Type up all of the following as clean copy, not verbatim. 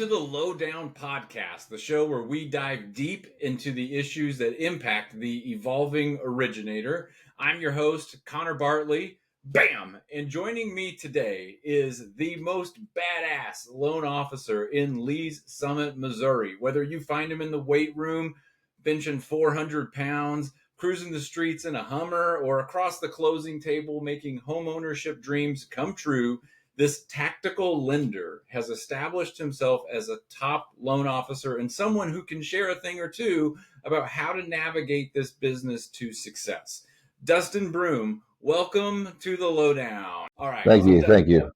to the Lowdown Podcast, the show where we dive deep into the issues that impact the evolving originator. I'm your host, Connor Bartley. Bam! And joining me today is the most badass loan officer in Lee's Summit, Missouri. Whether you find him in the weight room, benching 400 pounds, cruising the streets in a Hummer, or across the closing table making homeownership dreams come true, this tactical lender has established himself as a top loan officer and someone who can share a thing or two about how to navigate this business to success. Dustan Broom, welcome to the Lowdown. All right. Thank you.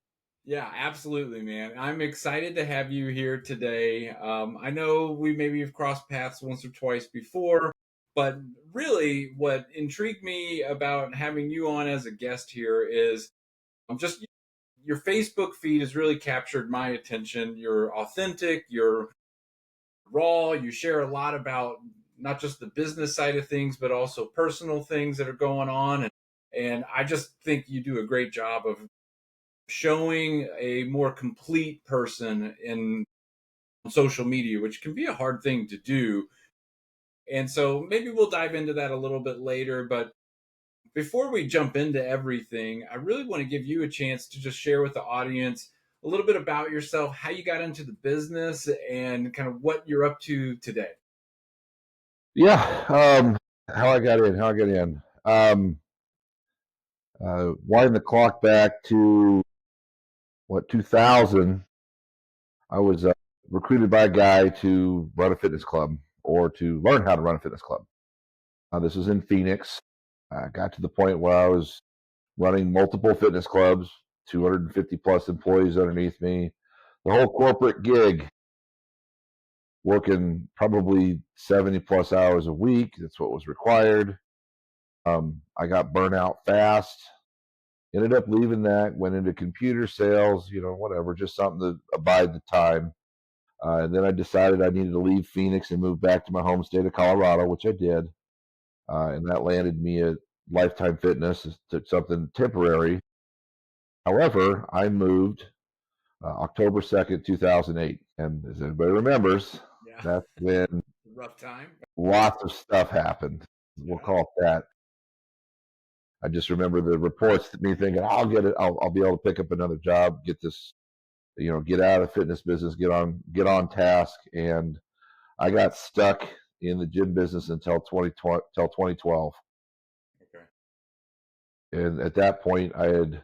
Yeah, absolutely, man. I'm excited to have you here today. I know we maybe have crossed paths once or twice before, but really what intrigued me about having you on as a guest here is just your Facebook feed has really captured my attention. You're authentic, you're raw, you share a lot about not just the business side of things, but also personal things that are going on. And I just think you do a great job of showing a more complete person in social media, which can be a hard thing to do. And so maybe we'll dive into that a little bit later. But before we jump into everything, I really want to give you a chance to just share with the audience a little bit about yourself, how you got into the business, and kind of what you're up to today. Yeah, how I got in. Wind the clock back to 2000. I was recruited by a guy to run a fitness club or to learn how to run a fitness club. This was in Phoenix. I got to the point where I was running multiple fitness clubs, 250 plus employees underneath me, the whole corporate gig, working probably 70 plus hours a week. That's what was required. I got burnt out fast. Ended up leaving that, went into computer sales, whatever, just something to abide the time. And then I decided I needed to leave Phoenix and move back to my home state of Colorado, which I did. And that landed me at Lifetime Fitness, something temporary. However, I moved October 2nd, 2008. And as everybody remembers, that's when rough time. Lots of stuff happened. We'll call it that. I just remember the reports to me thinking, I'll get it. I'll be able to pick up another job, get this, get out of the fitness business, get on task. And I got stuck in the gym business until 2012. Okay. And at that point, I had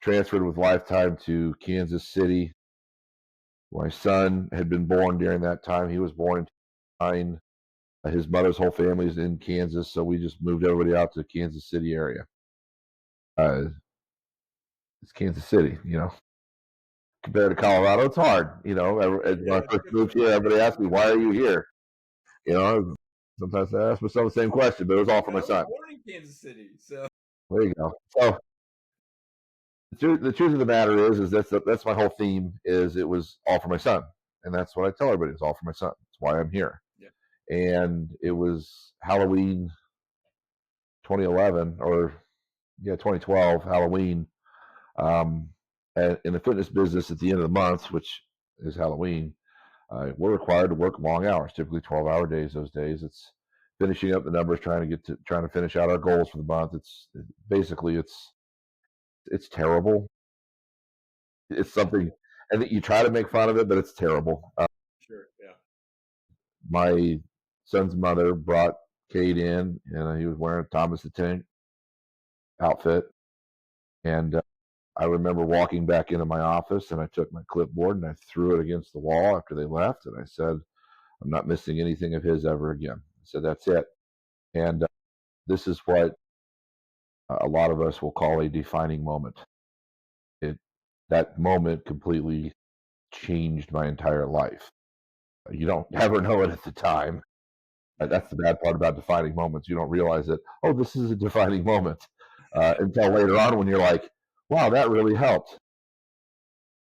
transferred with Lifetime to Kansas City. My son had been born during that time. He was born in 2009. His mother's whole family is in Kansas, so we just moved everybody out to the Kansas City area. It's Kansas City, compared to Colorado, it's hard. When I first moved here, everybody asked me, "Why are you here?" Sometimes I ask myself the same question, but it was all for my son. Born in Kansas City, so there you go. So the truth of the matter is that's my whole theme. Is it was all for my son, and that's what I tell everybody. It's all for my son. That's why I'm here. Yeah. And it was Halloween 2011 or 2012 Halloween. And in the fitness business, at the end of the month, which is Halloween, we're required to work long hours, typically 12-hour days. Those days, it's finishing up the numbers, trying to finish out our goals for the month. It's terrible. It's something, and you try to make fun of it, but it's terrible. Sure, yeah. My son's mother brought Cade in, and he was wearing a Thomas the Tank outfit, and I remember walking back into my office, and I took my clipboard and I threw it against the wall after they left, and I said, I'm not missing anything of his ever again. I said, that's it. And this is what a lot of us will call a defining moment. That moment completely changed my entire life. You don't ever know it at the time. That's the bad part about defining moments. You don't realize that, oh, this is a defining moment until later on when you're like, wow, that really helped.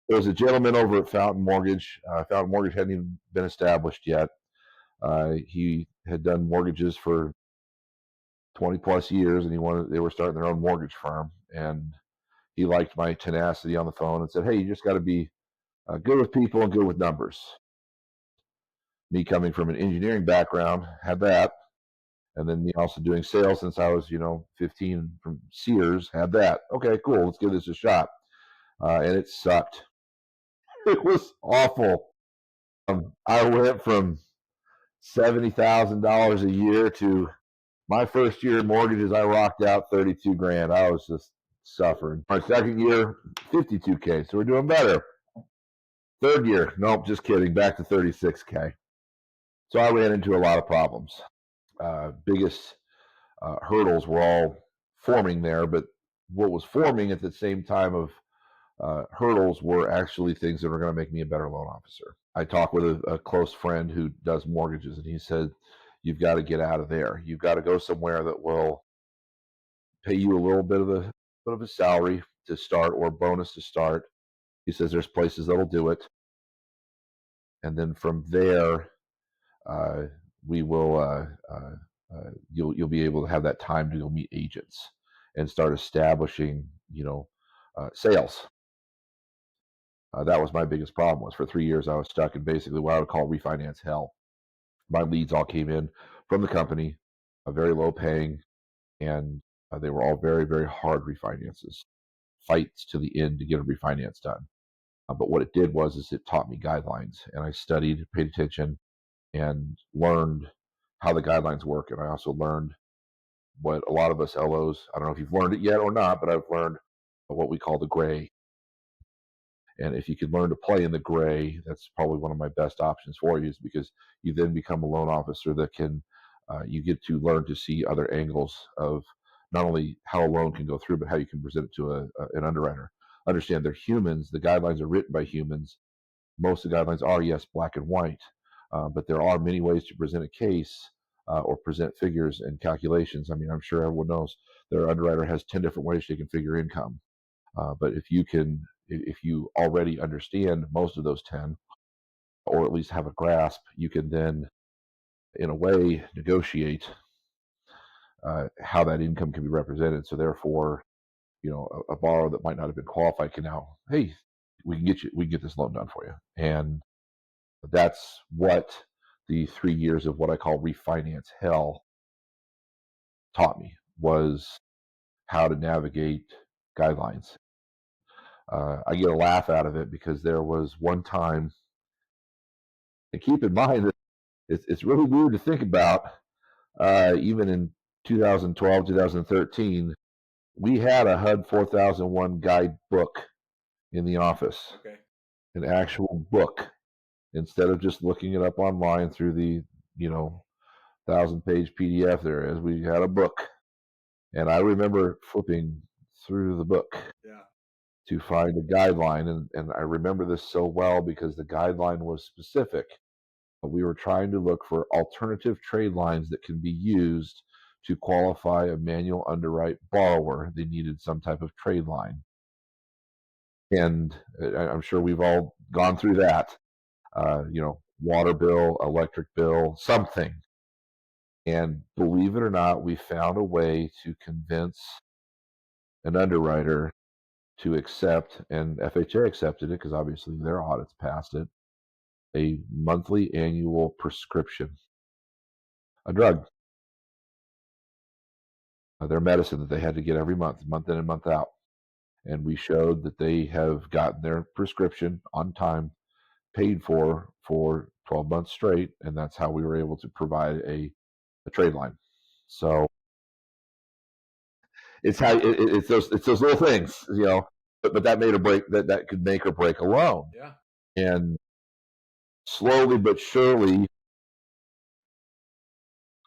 There was a gentleman over at Fountain Mortgage. Fountain Mortgage hadn't even been established yet. He had done mortgages for 20 plus years, and they were starting their own mortgage firm. And he liked my tenacity on the phone and said, hey, you just got to be good with people and good with numbers. Me coming from an engineering background, had that. And then me also doing sales since I was, 15 from Sears, had that. Okay, cool. Let's give this a shot. And it sucked. It was awful. I went from $70,000 a year to my first year in mortgages. I rocked out 32 grand. I was just suffering. My second year, 52K. So we're doing better. Third year, nope, just kidding. Back to 36K. So I ran into a lot of problems. Biggest hurdles were all forming there, but what was forming at the same time of hurdles were actually things that were going to make me a better loan officer. I talked with a close friend who does mortgages, and he said, "You've got to get out of there. You've got to go somewhere that will pay you a little bit of a salary to start or bonus to start." He says there's places that'll do it, and then from there, uh, we will you'll be able to have that time to go meet agents and start establishing sales. That was my biggest problem. Was for 3 years I was stuck in basically what I would call refinance hell. My leads all came in from the company, very low paying, and they were all very, very hard refinances, fights to the end to get a refinance done. But what it did was is it taught me guidelines, and I studied, paid attention, and learned how the guidelines work. And I also learned what a lot of us LOs, I don't know if you've learned it yet or not, but I've learned what we call the gray. And if you can learn to play in the gray, that's probably one of my best options for you, is because you then become a loan officer that can, you get to learn to see other angles of not only how a loan can go through, but how you can present it to an underwriter. Understand they're humans. The guidelines are written by humans. Most of the guidelines are, yes, black and white, but there are many ways to present a case or present figures and calculations. I mean, I'm sure everyone knows their underwriter has 10 different ways they can figure income. But if you already understand most of those 10, or at least have a grasp, you can then, in a way, negotiate how that income can be represented. So therefore, a borrower that might not have been qualified can now, hey, we can get this loan done for you. And that's what the 3 years of what I call refinance hell taught me, was how to navigate guidelines. I get a laugh out of it because there was one time, and keep in mind that it's really weird to think about, even in 2012, 2013, we had a HUD 4001 guide book in the office, Okay. an actual book, instead of just looking it up online through the, 1,000-page PDF there is. We had a book. And I remember flipping through the book Yeah. to find a guideline. And I remember this so well because the guideline was specific. We were trying to look for alternative trade lines that can be used to qualify a manual underwrite borrower. They needed some type of trade line. And I'm sure we've all gone through that, water bill, electric bill, something. And believe it or not, we found a way to convince an underwriter to accept, and FHA accepted it because obviously their audits passed it, a monthly annual prescription, a drug, their medicine that they had to get every month in and month out. And we showed that they have gotten their prescription on time, paid for 12 months straight, and that's how we were able to provide a trade line. So it's how it's those little things, but that made or break, that could make or break a loan. Yeah. And slowly but surely,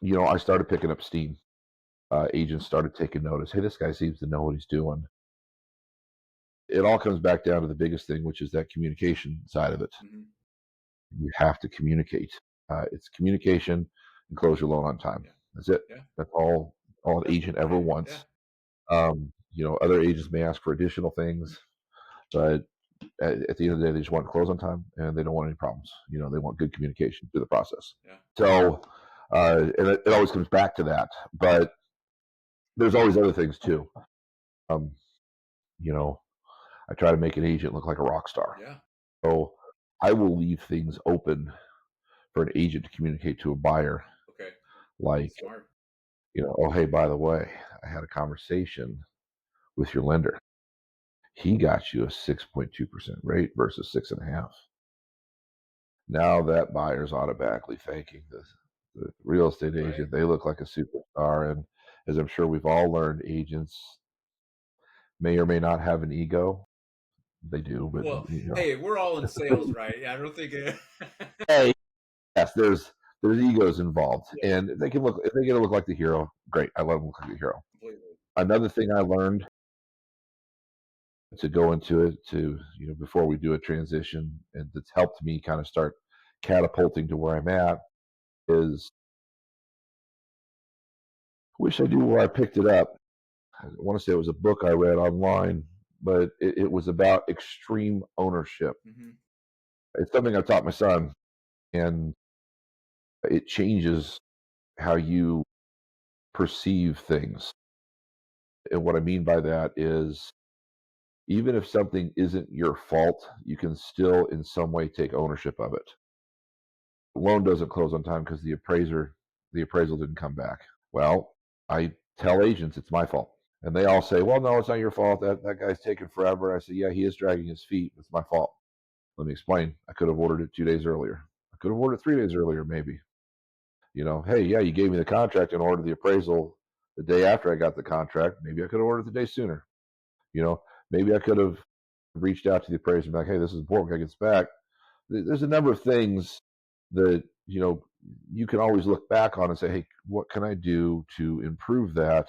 I started picking up steam. Agents started taking notice. Hey, this guy seems to know what he's doing. It all comes back down to the biggest thing, which is that communication side of it. Mm-hmm. You have to communicate. It's communication and close your loan on time. Yeah. That's it. Yeah. That's all an That's agent ever right. wants. Yeah. Other agents may ask for additional things, but at the end of the day, they just want to close on time and they don't want any problems. They want good communication through the process. Yeah. So, and it always comes back to that. But there's always other things too. Um, I try to make an agent look like a rock star. Yeah. So I will leave things open for an agent to communicate to a buyer, Okay. like, Smart. oh, hey, by the way, I had a conversation with your lender. He got you a 6.2% rate versus 6.5. Now that buyer's automatically thanking the real estate Right. agent. They look like a superstar. And as I'm sure we've all learned, agents may or may not have an ego. They do, but Well, hey, we're all in sales, right? Yeah, I don't think hey, yes, there's egos involved, yeah, and they can look if they get to look like the hero. Great, I love them look like the hero. completely. Another thing I learned to go into it to before we do a transition, and that's helped me kind of start catapulting to where I'm at is wish I knew where I picked it up. I want to say it was a book I read online, but it was about extreme ownership. Hmm. It's something I taught my son, and it changes how you perceive things. And what I mean by that is even if something isn't your fault, you can still in some way take ownership of it. The loan doesn't close on time because the appraisal didn't come back. Well, I tell agents it's my fault. And they all say, well, no, it's not your fault. That guy's taking forever. And I say, yeah, he is dragging his feet. It's my fault. Let me explain. I could have ordered it 2 days earlier. I could have ordered it 3 days earlier, maybe. Hey, yeah, you gave me the contract and ordered the appraisal the day after I got the contract. Maybe I could have ordered it the day sooner. You know, maybe I could have reached out to the appraiser and be like, hey, this is important. Can I get this back? There's a number of things that, you can always look back on and say, hey, what can I do to improve that?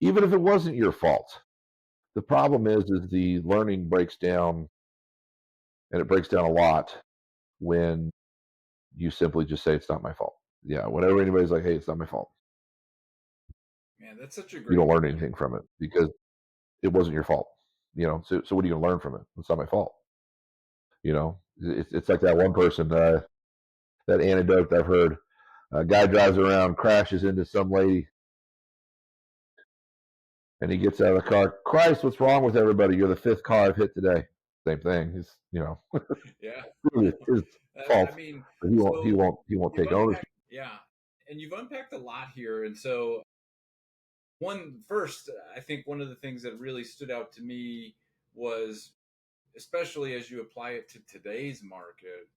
Even if it wasn't your fault. The problem is the learning breaks down, and it breaks down a lot when you simply just say it's not my fault. Yeah, whenever anybody's like, "Hey, it's not my fault," Man, that's such a you great don't learn point. anything from it because it wasn't your fault. So what are you going to learn from it? It's not my fault. It's like that one person, that anecdote I've heard. A guy drives around, crashes into some lady, and he gets out of the car. Christ, what's wrong with everybody? You're the fifth car I've hit today. Same thing. It's Yeah. really his I fault, mean, but he won't. He so won't. He won't you've take ownership. unpacked, yeah, and you've unpacked a lot here. And so, first, I think one of the things that really stood out to me was, especially as you apply it to today's market,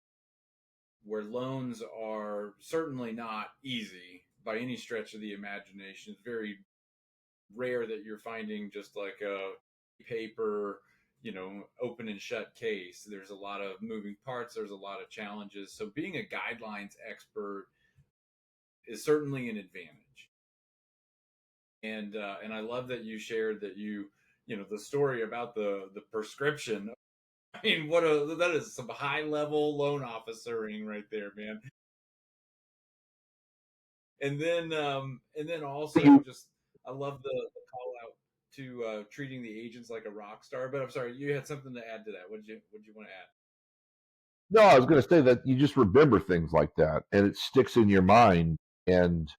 where loans are certainly not easy by any stretch of the imagination. It's very rare that you're finding just like a paper, open and shut case. There's a lot of moving parts, there's a lot of challenges. So being a guidelines expert is certainly an advantage. And I love that you shared that the story about the prescription. I mean, that is some high level loan officering right there, man. And then also just I love the call out to treating the agents like a rock star. But I'm sorry, you had something to add to that. What did you want to add? No, I was going to say that you just remember things like that, and it sticks in your mind. And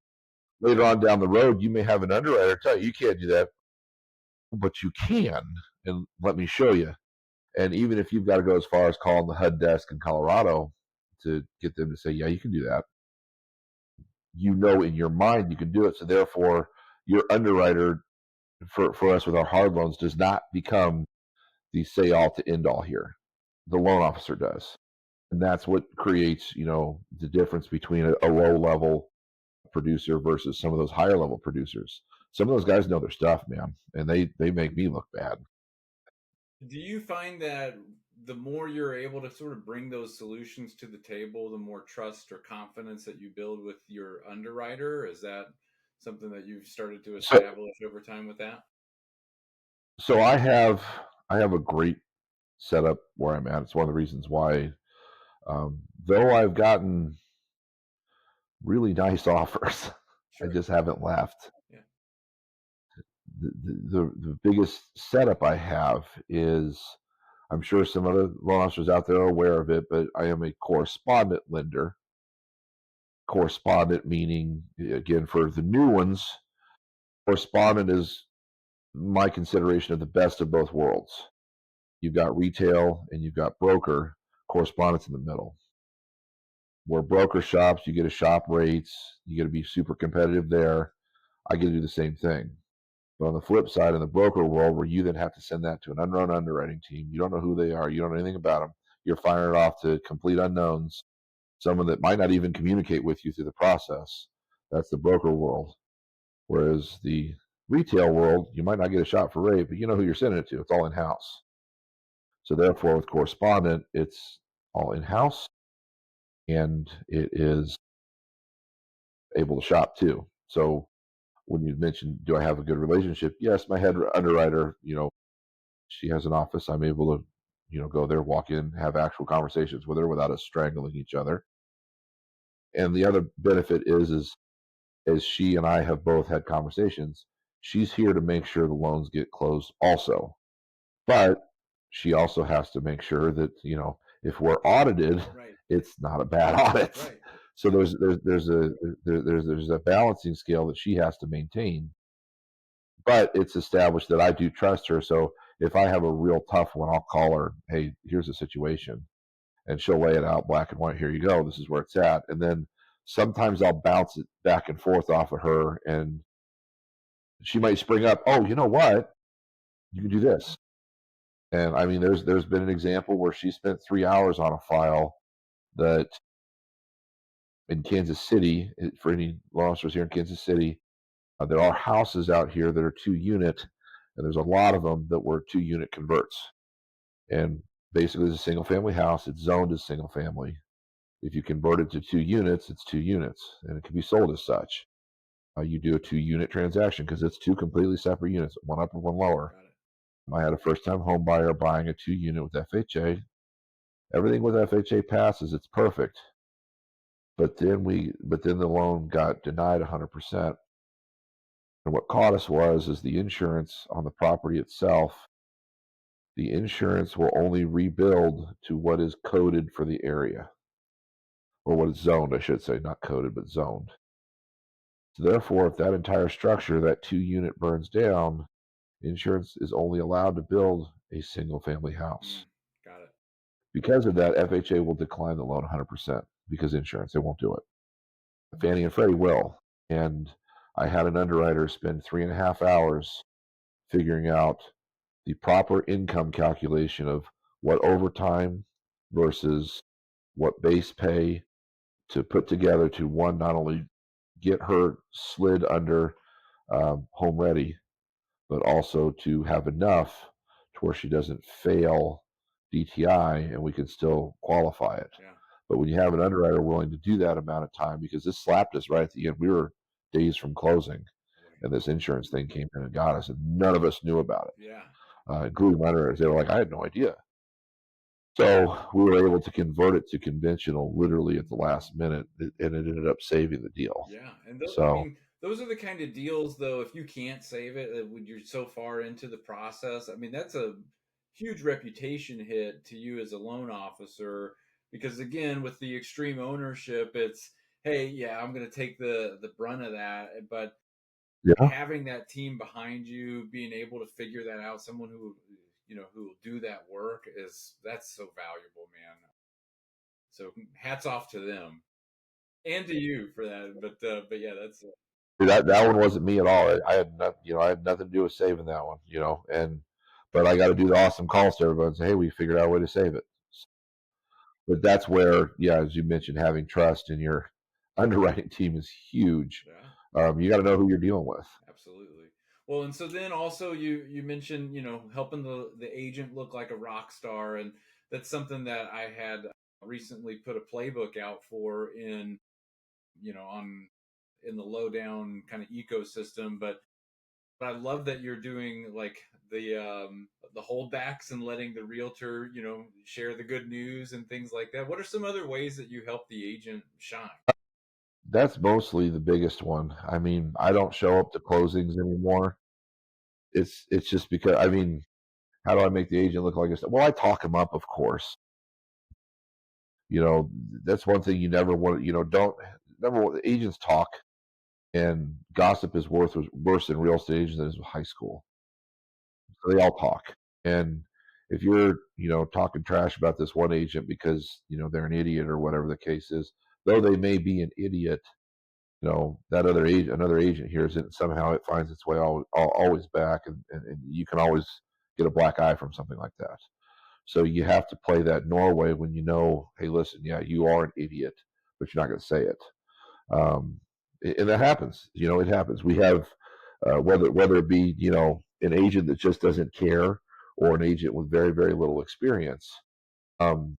later on down the road, you may have an underwriter tell you can't do that, but you can, and let me show you. And even if you've got to go as far as calling the HUD desk in Colorado to get them to say, yeah, you can do that, in your mind you can do it. So therefore, your underwriter for us with our hard loans does not become the say all to end all here. The loan officer does. And that's what creates, the difference between a low level producer versus some of those higher level producers. Some of those guys know their stuff, man, and they make me look bad. Do you find that the more you're able to sort of bring those solutions to the table, the more trust or confidence that you build with your underwriter? Is that something that you've started to So establish over time with that? so I have a great setup where I'm at. It's one of the reasons why, though I've gotten really nice offers, I Sure. just haven't left. Yeah. The biggest setup I have is, I'm sure some other loan officers out there are aware of it, but I am a correspondent lender. Correspondent meaning, again, for the new ones, correspondent is my consideration of the best of both worlds. You've got retail and you've got broker, correspondence in the middle. where broker shops, you get to shop rates, you got to be super competitive there. I get to do the same thing. But on the flip side, in the broker world, where you then have to send that to an unrun underwriting team, you don't know who they are, you don't know anything about them. You're firing it off to complete unknowns, someone that might not even communicate with you through the process. That's the broker world. Whereas the retail world, you might not get a shot for rate, but you know who you're sending it to. It's all in house. So therefore, with correspondent, it's all in house and it is able to shop too. So when you mentioned, do I have a good relationship? Yes, my head underwriter, she has an office. I'm able to, go there, walk in, have actual conversations with her without us strangling each other. And the other benefit is as she and I have both had conversations, she's here to make sure the loans get closed also. But she also has to make sure that, if we're audited, Right. it's not a bad audit. Right. So there's a balancing scale that she has to maintain. But it's established that I do trust her. So if I have a real tough one, I'll call her, hey, here's the situation. And she'll lay it out black and white. Here you go. This is where it's at. And then sometimes I'll bounce it back and forth off of her and she might spring up, oh, you know what? You can do this. And I mean, there's been an example where she spent 3 hours on a file that in Kansas City, for any law officers here in Kansas City, there are houses out here that are 2 unit, and there's a lot of them that were 2 unit converts. And basically, it's a single family house. It's zoned as single family. If you convert it to 2 units, it's 2 units, and it can be sold as such. You do a 2 unit transaction because it's two completely separate units, one upper, one lower. Got it. I had a first time home buyer buying a 2 unit with FHA. Everything with FHA passes, it's perfect. But then the loan got denied 100%. And what caught us is the insurance on the property itself. The insurance will only rebuild to what is coded for the area, or what is zoned, I should say, not coded, but zoned. So therefore, if that entire structure, that 2 unit burns down, insurance is only allowed to build a single family house. Got it. Because of that, FHA will decline the loan 100% because insurance, they won't do it. Fannie and Freddie will. And I had an underwriter spend 3.5 hours figuring out the proper income calculation of what overtime versus what base pay to put together to one, not only get her slid under home ready, but also to have enough to where she doesn't fail DTI and we can still qualify it. Yeah. But when you have an underwriter willing to do that amount of time, because this slapped us right at the end, we were days from closing, Boy. and this insurance thing came in and got us, and none of us knew about it, Yeah. including my underwriters. They were like, I had no idea. So we were able to convert it to conventional literally at the last minute, and it ended up saving the deal. Yeah. And I So, mean, those are the kind of deals, though, if you can't save it when you're so far into the process, I mean, that's a huge reputation hit to you as a loan officer. Because again, with the extreme ownership, it's, hey, yeah, I'm going to take the brunt of that. But yeah, having that team behind you, being able to figure that out, someone who will do that work that's so valuable, man. So hats off to them and to you for that. But yeah, that's that one wasn't me at all. I had not, I had nothing to do with saving that one, but I got to do the awesome calls to everybody and say, hey, we figured out a way to save it. But that's where, yeah, as you mentioned, having trust in your underwriting team is huge. yeah, You got to know who you're dealing with. absolutely. Well, and so then also you mentioned helping the agent look like a rock star, and that's something that I had recently put a playbook out for on in the lowdown kind of ecosystem, but I love that you're doing like the holdbacks and letting the realtor, share the good news and things like that. What are some other ways that you help the agent shine? That's mostly the biggest one. I mean, I don't show up to closings anymore. It's just because, I mean, how do I make the agent look like a star? Well, I talk him up, of course. You know, that's one thing you never want. Don't Number one, the agents talk, and gossip is worse in real estate agents than it is with high school. So they all talk, and if you're talking trash about this one agent because they're an idiot or whatever the case is, though they may be an idiot, that another agent hears it, and somehow it finds its way always back, and you can always get a black eye from something like that. So you have to play that Norway when hey, listen, yeah, you are an idiot, but you're not going to say it. And that happens. It happens. We have whether it be an agent that just doesn't care, or an agent with very very little experience. Um,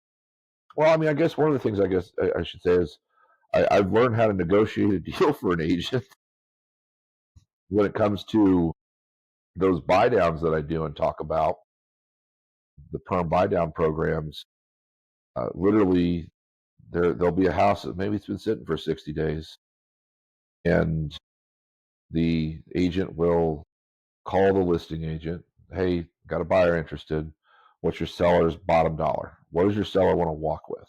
well, I mean, I guess one of the things I should say is I've learned how to negotiate a deal for an agent when it comes to those buy downs that I do and talk about, the perm buy down programs. Literally, there'll be a house that maybe it's been sitting for 60 days, and the agent will call the listing agent. Hey, got a buyer interested. What's your seller's bottom dollar? What does your seller want to walk with?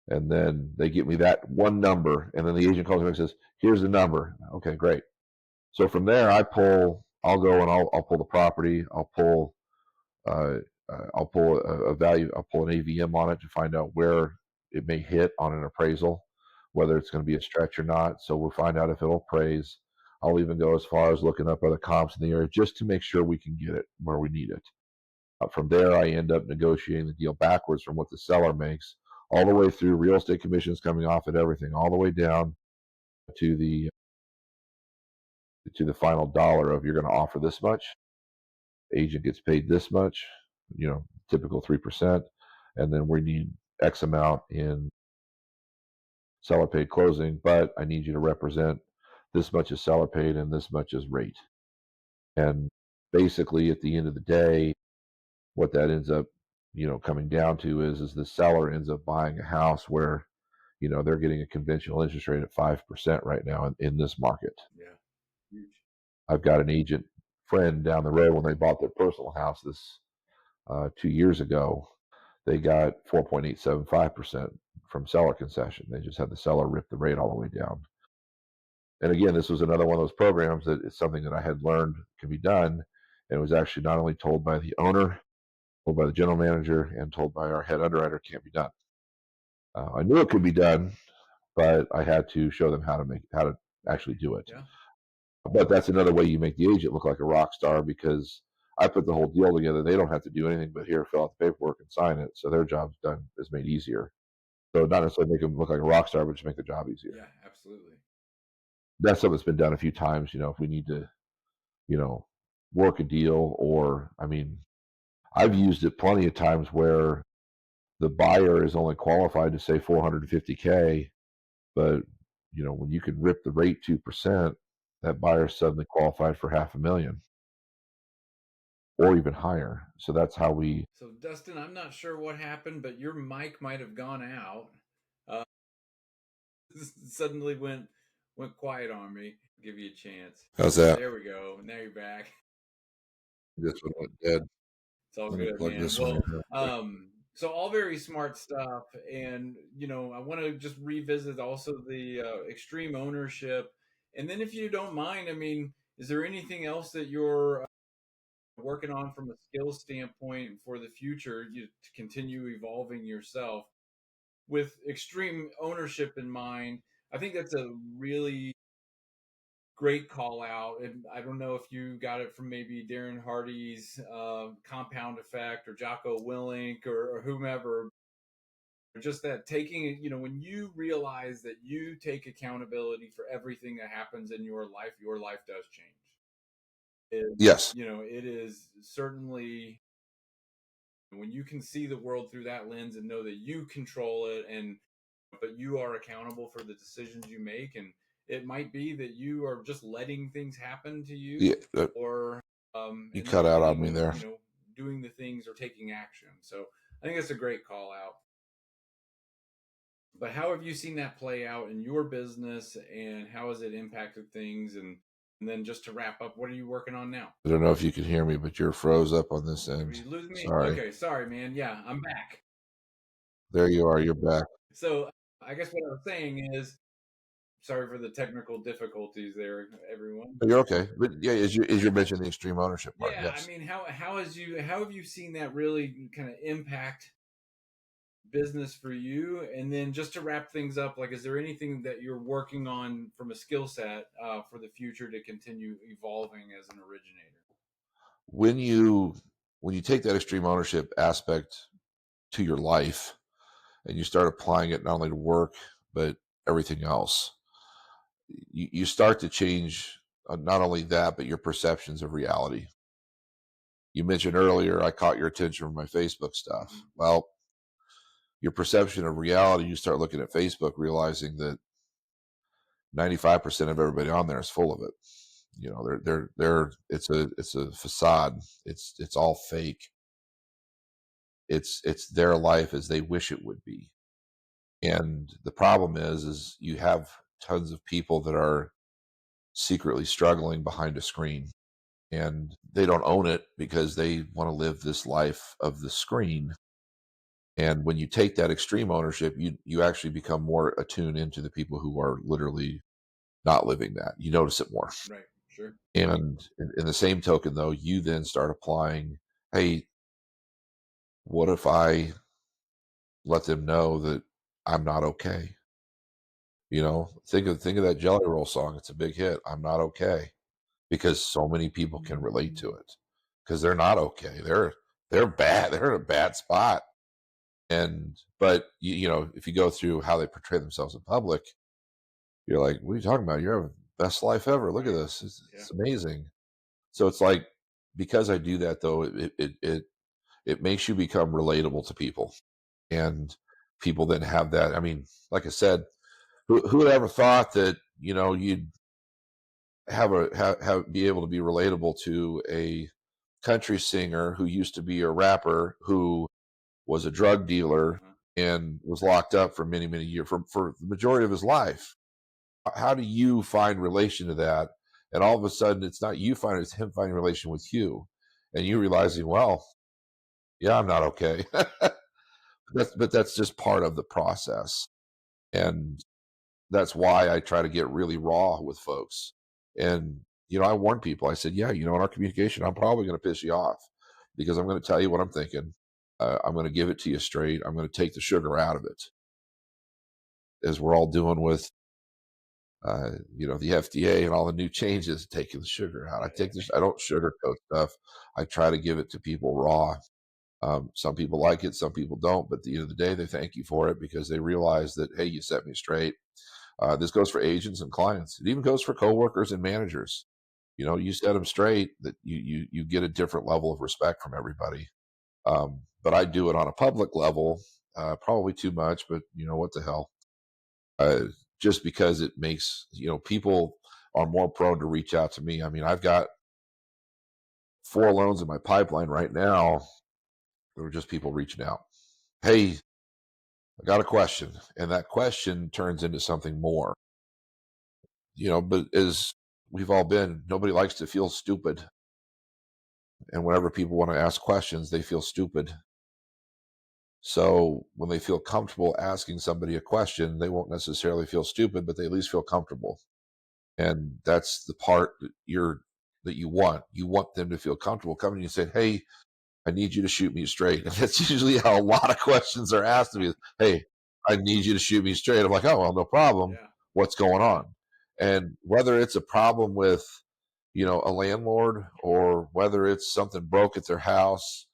And then they get me that one number, and then the agent calls me and says, "Here's the number." Okay, great. So from there, I'll go and I'll pull the property. Uh, I'll pull a value. I'll pull an AVM on it to find out where it may hit on an appraisal, whether it's going to be a stretch or not. So we'll find out if it'll appraise. I'll even go as far as looking up other comps in the area just to make sure we can get it where we need it. From there, I end up negotiating the deal backwards from what the seller makes, all the way through real estate commissions coming off at everything, all the way down to the final dollar of you're going to offer this much, agent gets paid this much, typical 3%, and then we need X amount in seller paid closing, but I need you to represent this much as seller paid and this much as rate. And basically, at the end of the day, what that ends up, coming down to is the seller ends up buying a house where, they're getting a conventional interest rate at 5% right now in this market. Yeah, huge. I've got an agent friend down the road when they bought their personal house this 2 years ago. They got 4.875% from seller concession. They just had the seller rip the rate all the way down. And again, this was another one of those programs that is something that I had learned can be done. And it was actually not only told by the owner, told by the general manager, and told by our head underwriter can't be done. I knew it could be done, but I had to show them how to actually do it. Yeah. But that's another way you make the agent look like a rock star, because I put the whole deal together. They don't have to do anything but here, fill out the paperwork and sign it. So their job's done, is made easier. So not necessarily make them look like a rock star, but just make the job easier. Yeah, absolutely. That's something that's been done a few times. If we need to, work a deal, or I mean, I've used it plenty of times where the buyer is only qualified to say 450K, but when you can rip the rate 2%, that buyer suddenly qualified for $500,000 or even higher. So that's how we. So, Dustin, I'm not sure what happened, but your mic might have gone out. Uh, suddenly went quiet on me. Give you a chance. How's that? There we go. Now you're back. This one went dead. It's all Let me good, plug man. this one in Well, real quick. so all very smart stuff, and I want to just revisit also the extreme ownership, and then if you don't mind, I mean, is there anything else that you're working on from a skill standpoint for the future, to continue evolving yourself with extreme ownership in mind? I think that's a really great call out. And I don't know if you got it from maybe Darren Hardy's Compound Effect or Jocko Willink or whomever. Just that taking, when you realize that you take accountability for everything that happens in your life does change. Yes. It is certainly when you can see the world through that lens and know that you control it, and but you are accountable for the decisions you make. And it might be that you are just letting things happen to Yeah. you, or You and cut then out on me getting, there. doing the things or taking action. So I think that's a great call out. But how have you seen that play out in your business, and how has it impacted things? And then just to wrap up, what are you working on now? I don't know if you can hear me, but you're froze up on this Are end. you losing me? Sorry. Okay, sorry, man. Yeah, I'm back. There you are. You're back. So I guess what I was saying is, sorry for the technical difficulties there, everyone. You're okay. But yeah, as you mentioned the extreme ownership part, Yeah, I yes. mean, how have you seen that really kind of impact business for you? And then just to wrap things up, like, is there anything that you're working on from a skill set for the future to continue evolving as an originator? When you take that extreme ownership aspect to your life and you start applying it not only to work but everything else, you start to change not only that but your perceptions of reality. You mentioned earlier I caught your attention from my Facebook stuff. Hmm. Well, your perception of reality, you start looking at Facebook, realizing that 95% of everybody on there is full of it. You know, they're it's a facade. It's all fake. It's their life as they wish it would be. And the problem is you have tons of people that are secretly struggling behind a screen, and they don't own it because they want to live this life of the screen. And when you take that extreme ownership, you actually become more attuned into the people who are literally not living that. You notice it more. Right. Sure. And in the same token, though, you then start applying, hey, what if I let them know that I'm not okay? You know, think of that Jelly Roll song. It's a big hit. I'm not okay because so many people can relate to it because they're not okay. They're bad. They're in a bad spot. And but you know, if you go through how they portray themselves in public, you're like, what are you talking about? You're having the best life ever. Look at Right. this. Yeah. It's amazing. So it's like because I do that though, it makes you become relatable to people, and people then have that. I mean, like I said, who would ever thought that you'd have be able to be relatable to a country singer who used to be a rapper who was a drug dealer Uh-huh. and was locked up for many years for the majority of his life. How do you find relation to that? And all of a sudden, it's not you finding, it's him finding relation with you, and you realizing, well, yeah, I'm not okay. But that's just part of the process, and that's why I try to get really raw with folks. And I warn people. I said, yeah, in our communication, I'm probably going to piss you off because I'm going to tell you what I'm thinking. I'm going to give it to you straight. I'm going to take the sugar out of it, as we're all doing with the FDA and all the new changes, taking the sugar out. I Yeah. take this. I don't sugarcoat stuff. I try to give it to people raw. Some people like it, some people don't. But at the end of the day, they thank you for it because they realize that, hey, you set me straight. This goes for agents and clients. It even goes for coworkers and managers. You set them straight, that you get a different level of respect from everybody. But I do it on a public level, probably too much. But what the hell? uh, just because it makes people are more prone to reach out to me. I mean, I've got 4 loans in my pipeline right now. There were just people reaching out. Hey, I got a question, and that question turns into something more. But as we've all been, nobody likes to feel stupid, and whenever people want to ask questions, they feel stupid. So when they feel comfortable asking somebody a question, they won't necessarily feel stupid, but they at least feel comfortable. And that's the part that you want. You want them to feel comfortable coming to you and saying, "Hey, I need you to shoot me straight." And that's usually how a lot of questions are asked to me. Hey, I need you to shoot me straight. I'm like, oh well, no problem. Yeah. What's going on? And whether it's a problem with a landlord, or whether it's something broke at their house,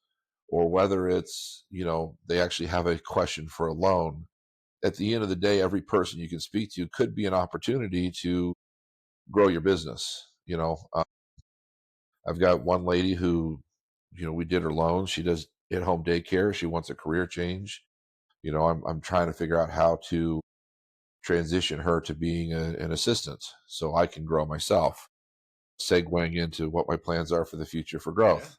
or whether it's they actually have a question for a loan. At the end of the day, every person you can speak to could be an opportunity to grow your business. I've got one lady who, we did her loans. She does at-home daycare. She wants a career change. I'm trying to figure out how to transition her to being an assistant so I can grow myself, segueing into what my plans are for the future for Yeah. growth.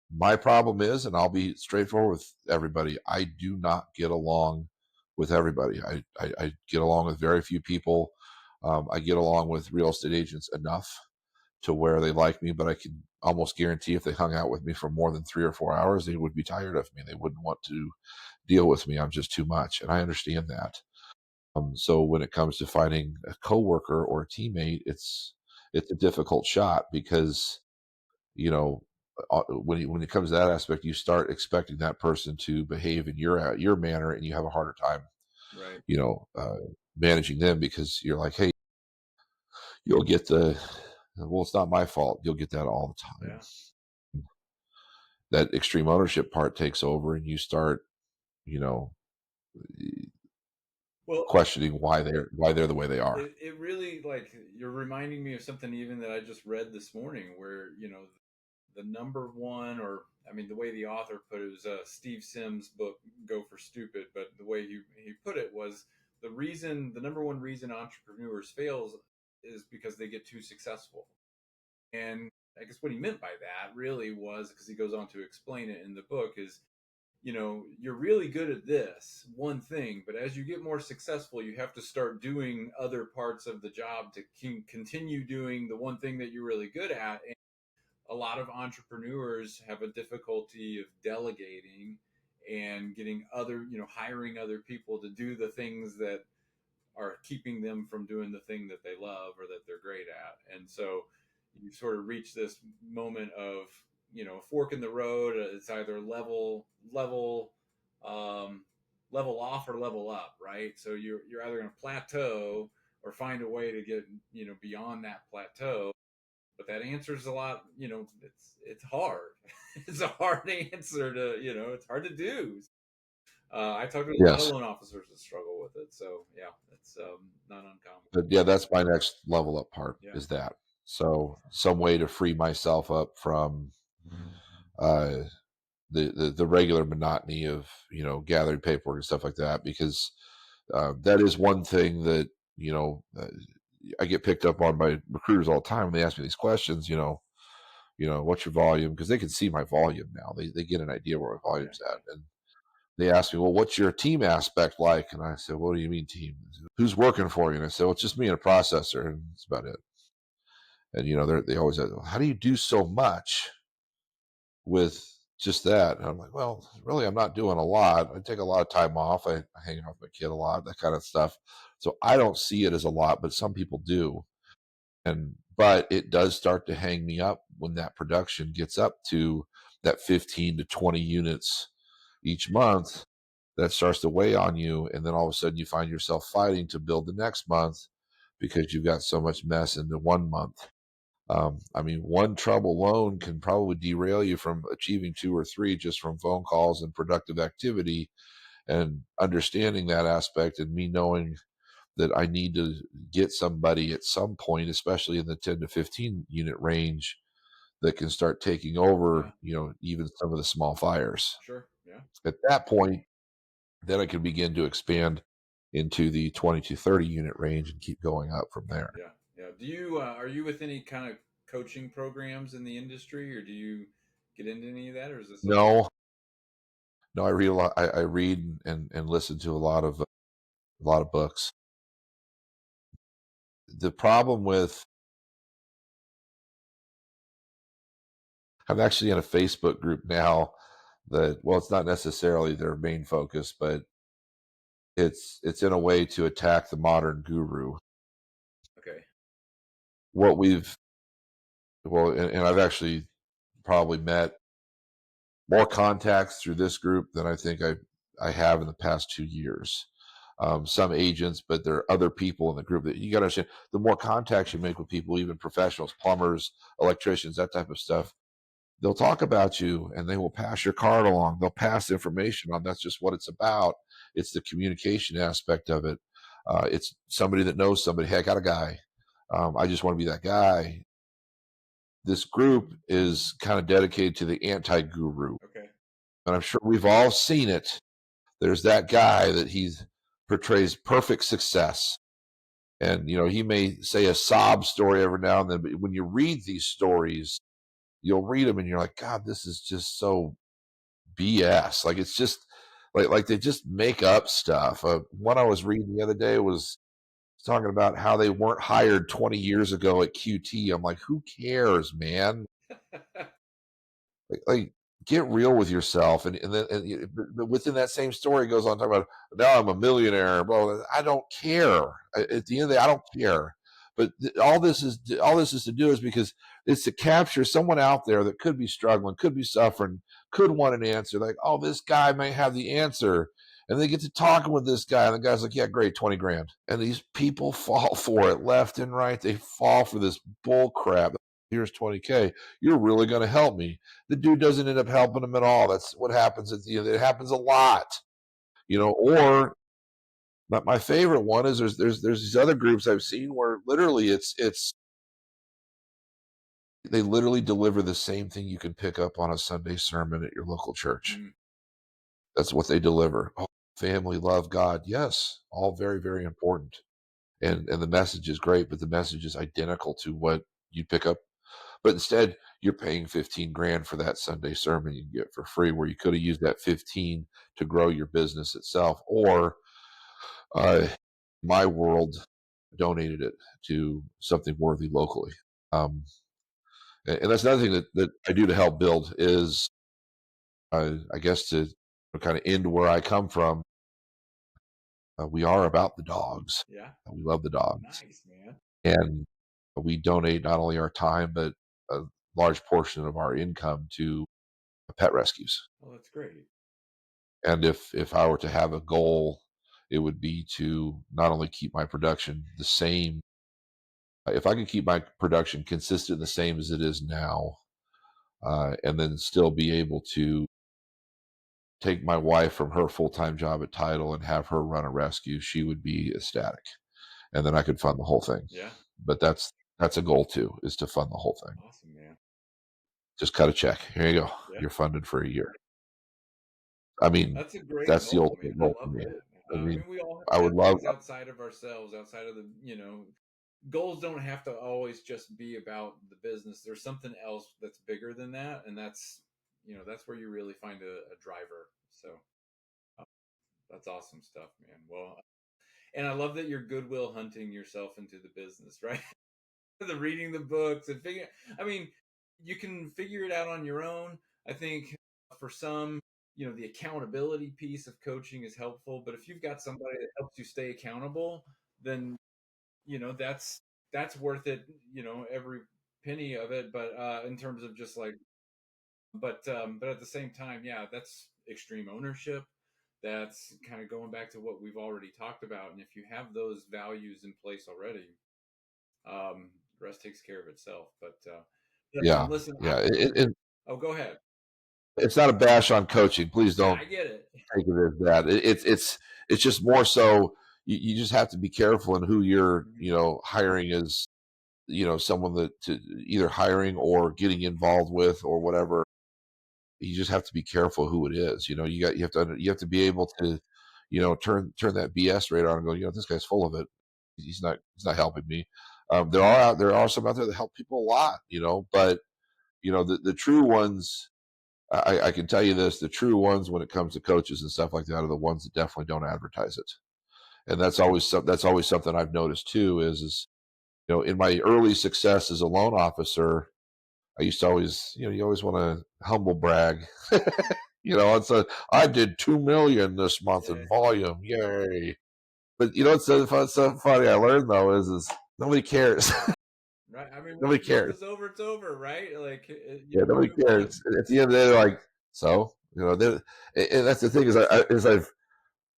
My problem is, and I'll be straightforward with everybody, I do not get along with everybody. I get along with very few people. I get along with real estate agents enough to where they like me, but I can almost guarantee if they hung out with me for more than 3 or 4 hours, they would be tired of me. They wouldn't want to deal with me. I'm just too much, and I understand that. So when it comes to finding a coworker or a teammate, it's a difficult shot because you know when it comes to that aspect, you start expecting that person to behave in your manner, and you have a harder time, Right. you know, managing them because you're like, hey, you'll get the, well, it's not my fault. You'll get that all the time. Yeah. That extreme ownership part takes over, and you start, you know, Well, questioning why they're the way they are. it really, like, you're reminding me of something even that I just read this morning, where the number one, or I mean, the way the author put it was Steve Sims' book Go for Stupid, but the way he put it was the number one reason entrepreneurs fails is because they get too successful. And I guess what he meant by that really was, because he goes on to explain it in the book, is you're really good at this one thing, but as you get more successful, you have to start doing other parts of the job to continue doing the one thing that you're really good at. And a lot of entrepreneurs have a difficulty of delegating and getting hiring other people to do the things that are keeping them from doing the thing that they love or that they're great at. And so you sort of reach this moment of, fork in the road. It's either um, level off or level up, right? So you're either going to plateau or find a way to get, beyond that plateau. But that answer is a lot, it's hard. It's a hard answer to, it's hard to do. I talk to a lot of Yes. loan officers that struggle with it. So yeah, it's not uncommon. But yeah, that's my next level up part Yeah, is that. So some way to free myself up from uh, the regular monotony of gathering paperwork and stuff like that, because that is one thing that I get picked up on by recruiters all the time when they ask me these questions. What's your volume? Because they can see my volume now. They get an idea where my yeah, volume's at, yeah, and they ask me, well, what's your team aspect like? And I said, what do you mean team? Who's working for you? And I said, well, it's just me and a processor, and that's about it. And they always ask, how do you do so much with just that? And I'm like, well, really, I'm not doing a lot. I take a lot of time off. I hang out with my kid a lot, that kind of stuff. So I don't see it as a lot, but some people do. But it does start to hang me up when that production gets up to that 15 to 20 units each month. That starts to weigh on you, and then all of a sudden you find yourself fighting to build the next month because you've got so much mess into one month. I mean, one trouble alone can probably derail you from achieving two or three just from phone calls and productive activity. And understanding that aspect, and me knowing that I need to get somebody at some point, especially in the 10 to 15 unit range, that can start taking yeah. over, even some of the small fires. Sure. Yeah, At that point, then I can begin to expand into the 20 to 30 unit range and keep going up from there. yeah, yeah. Do you are you with any kind of coaching programs in the industry, or do you get into any of that, or is this something? No, no, I read a lot. I read and listen to a lot of books. The problem with I'm actually in a Facebook group now that, well, it's not necessarily their main focus, but it's in a way to attack the modern guru. Okay. What we've well, and I've actually probably met more contacts through this group than I think I have in the past 2 years. Some agents, but there are other people in the group that you got to understand. The more contacts you make with people, even professionals, plumbers, electricians, that type of stuff, they'll talk about you and they will pass your card along. They'll pass information on. That's just what it's about. It's the communication aspect of it. It's somebody that knows somebody. Hey, I got a guy. I just want to be that guy. This group is kind of dedicated to the anti-guru, Okay. and I'm sure we've all seen it. There's that guy that he portrays perfect success, and he may say a sob story every now and then. But when you read these stories, you'll read them and you're like, God, this is just so BS. Like it's just like they just make up stuff. One I was reading the other day was talking about how they weren't hired 20 years ago at QT. I'm like, who cares, man? Like get real with yourself. And then but within that same story, it goes on talking about now I'm a millionaire. Well, I don't care. At the end of the day, I don't care. But all this is to do is because it's to capture someone out there that could be struggling, could be suffering, could want an answer. Like, oh, this guy may have the answer. And they get to talking with this guy, and the guy's like, yeah, great, 20 grand. And these people fall for it left and right. They fall for this bull crap. Here's 20K. You're really going to help me. The dude doesn't end up helping them at all. That's what happens at the end. It happens a lot, or my favorite one is there's these other groups I've seen where literally it's they literally deliver the same thing you can pick up on a Sunday sermon at your local church. Mm, That's what they deliver. Oh, family, love God. Yes, all very, very important. And the message is great, but the message is identical to what you pick up. But instead, you're paying 15 grand for that Sunday sermon you can get for free, where you could have used that 15 to grow your business itself, or uh, my world donated it to something worthy locally. Um, and that's another thing that I do to help build is, I guess, to kind of end where I come from. We are about the dogs. yeah. We love the dogs, Nice, man. and we donate not only our time but a large portion of our income to pet rescues. Oh, that's great. And if I were to have a goal, it would be to not only keep my production the same. If I could keep my production consistent, the same as it is now, and then still be able to take my wife from her full-time job at Title and have her run a rescue, she would be ecstatic. And then I could fund the whole thing. Yeah. But that's a goal too, is to fund the whole thing. Awesome, man. Just cut a check. Here you go. Yeah. You're funded for a year. I mean, That's a great that's the goal, man. ultimate I goal for love me. that. I I mean, mean, we all I have would to have love. things outside of ourselves, outside of the, goals don't have to always just be about the business. There's something else that's bigger than that, and that's where you really find a driver. So uh, that's awesome stuff, man. Well, and I love that you're goodwill hunting yourself into the business, right? The reading the books and figure. I mean, you can figure it out on your own. I think for some, the accountability piece of coaching is helpful. But if you've got somebody that helps you stay accountable, then that's worth it. Every penny of it. But in terms of just like, but at the same time, yeah, that's extreme ownership. That's kind of going back to what we've already talked about. And if you have those values in place already, the rest takes care of itself. But Yeah, listen, yeah. oh, go ahead. It's not a bash on coaching. Please Yeah, don't I get it. take it as that. It's just more so you just have to be careful in who you're Mhm. hiring as someone that to either hiring or getting involved with or whatever. You just have to be careful who it is. You have to be able to turn that BS radar on and go, this guy's full of it. He's not helping me. There are some out there that help people a lot, but the true ones. I can tell you this: the true ones, when it comes to coaches and stuff like that, are the ones that definitely don't advertise it. And that's always something I've noticed too. Is in my early success as a loan officer, I used to always, you always want to humble brag. It's I did 2 million this month Yeah, in volume, yay! But it's so funny. I learned though is nobody cares. right. I mean, once Nobody the month cares. is over, it's over, right? Like Yeah, you nobody move on. cares. At the end of the day, they're like, so and that's the thing is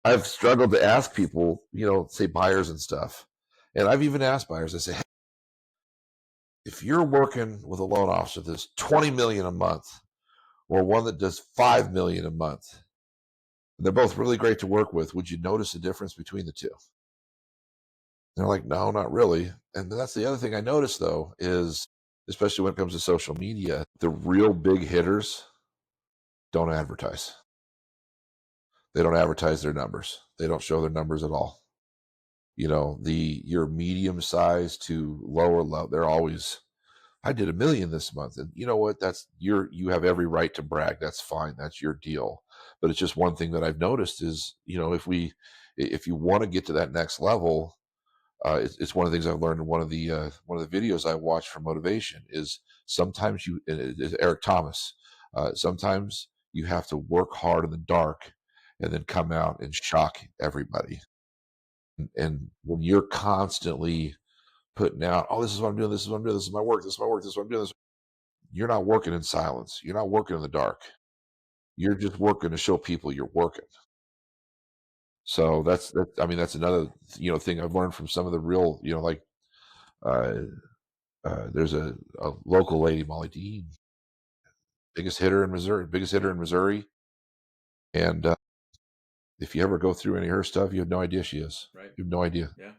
I've struggled to ask people, say buyers and stuff, and I've even asked buyers. I say, hey, if you're working with a loan officer that's 20 million a month, or one that does 5 million a month, they're both really great to work with. Would you notice a difference between the two? They're like, no, not really. And that's the other thing I noticed though is, especially when it comes to social media, the real big hitters don't advertise. They don't advertise their numbers. They don't show their numbers at all. Your medium size to lower level, they're always, I did 1 million this month. And you know what? You have every right to brag. That's fine. That's your deal. But it's just one thing that I've noticed is, if you want to get to that next level, it's one of the things I've learned in one of the videos I watched for motivation is sometimes Eric Thomas, sometimes you have to work hard in the dark and then come out and shock everybody. And when you're constantly putting out, oh, this is what I'm doing, this is what I'm doing, this is my work, this is my work, this is what I'm doing. You're not working in silence. You're not working in the dark. You're just working to show people you're working. So I mean, that's another, thing I've learned from some of the real, like, uh, there's a local lady, Molly Dean, biggest hitter in Missouri. And if you ever go through any of her stuff, you have no idea she is. Right. You have no idea. Yeah.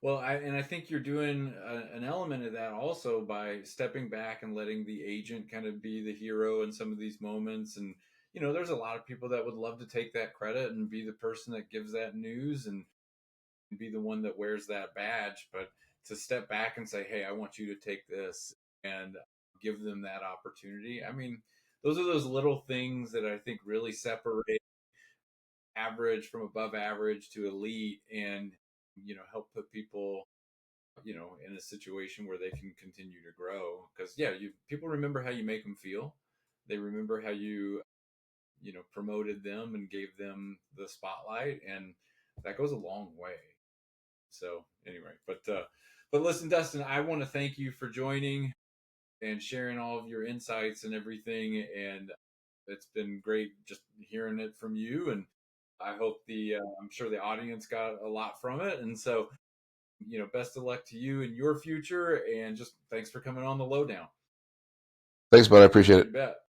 Well, I think you're doing an element of that also by stepping back and letting the agent kind of be the hero in some of these moments. And, there's a lot of people that would love to take that credit and be the person that gives that news and be the one that wears that badge. But to step back and say, hey, I want you to take this and give them that opportunity. I mean, those are those little things that I think really separate average from above average to elite and help put people in a situation where they can continue to grow because people remember how you make them feel. They remember how you promoted them and gave them the spotlight, and that goes a long way. So anyway, but listen, Dustin, I want to thank you for joining and sharing all of your insights and everything, and it's been great just hearing it from you. And I hope I'm sure the audience got a lot from it. And so, best of luck to you in your future. And just thanks for coming on the lowdown. Thanks, bud. I appreciate You it. bet.